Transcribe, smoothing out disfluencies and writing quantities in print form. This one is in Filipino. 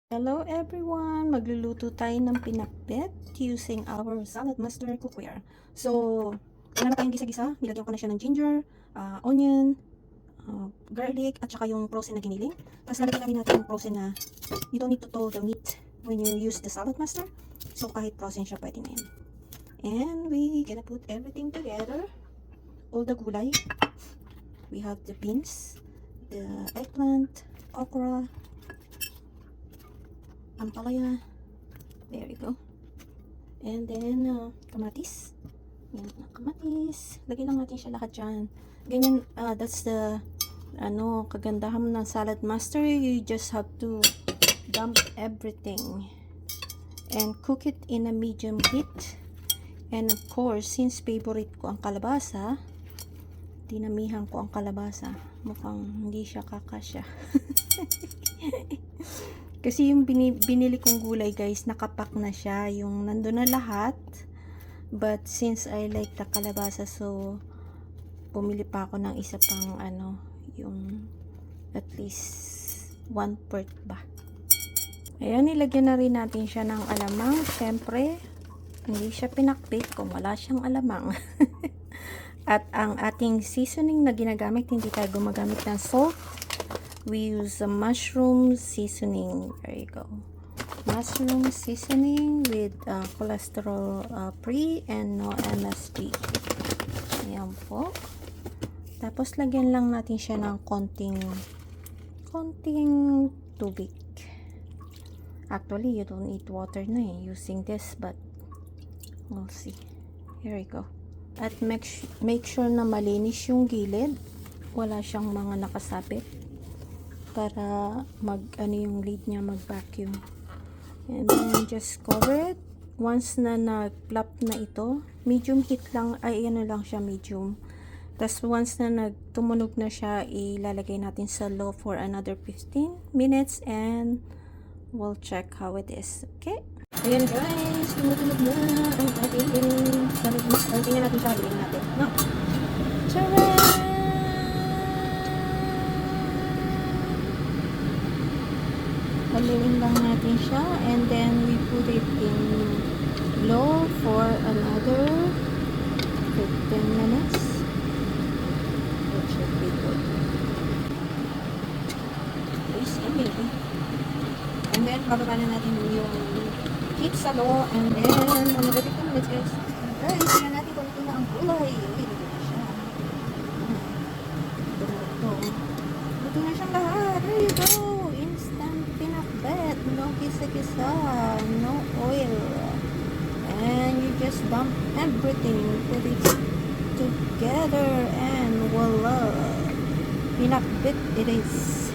Hello everyone! Magluluto tayo ng pinakbet using our saladmaster cookware. So, wala na tayong gisa-gisa. Nilagyan ko na siya ng ginger, onion, garlic, at saka yung frozen na giniling. Tapos lalagyan namin natin yung frozen na you don't need to toll the meat when you use the saladmaster. So, kahit frozen siya, pwede na yan. And we gonna put everything together. All the gulay. We have the beans, the eggplant, okra, ampalaya, there we go, and then kamatis. Yan, kamatis, lagay lang natin siya lahat dyan, ganyan. That's the kagandahan ng salad master. You just have to dump everything and cook it in a medium heat. And of course, since favorite ko ang kalabasa, dinamihan ko ang kalabasa. Mukhang hindi siya kakasya. Kasi yung binili kong gulay guys, nakapak na siya. Yung nandun na lahat. But since I like the kalabasa, so bumili pa ako ng isa pang yung at least 1/4 ba. Ayan, nilagyan na rin natin siya ng alamang. Siyempre, hindi siya pinakbet kung wala siyang alamang. At ang ating seasoning na ginagamit, hindi tayo gumagamit ng salt. We use a mushroom seasoning. There you go. Mushroom seasoning with cholesterol free and no MSG. Ayan po. Tapos lagyan lang natin siya ng konting tubig. Actually, you don't need water na using this, but we'll see. Here we go. At make sure na malinis yung gilid. Wala siyang mga nakasabit. Para yung lid niya mag-vacuum. And then just cover it. Once na nag-plop na ito, medium heat lang, lang siya, medium. Tapos once na tumunog na siya, ilalagay natin sa low for another 15 minutes and we'll check how it is. Okay? Ayan guys, tumutunog na ang ating salad master. Tingnan natin siya, haluin natin. No? Tara! Haluin lang natin siya and then we put it in low for another 15 minutes. It should be good. And then bababa na natin yung heat sa low and then another 15 minutes guys. Guys, tingnan natin kung ito na ang gulay. Ito na siya. Ito na siyang lahat. There you go. Pinakbet, no kisa-kisa, no oil, and you just dump everything, put it together, and voila, pinakbet it is.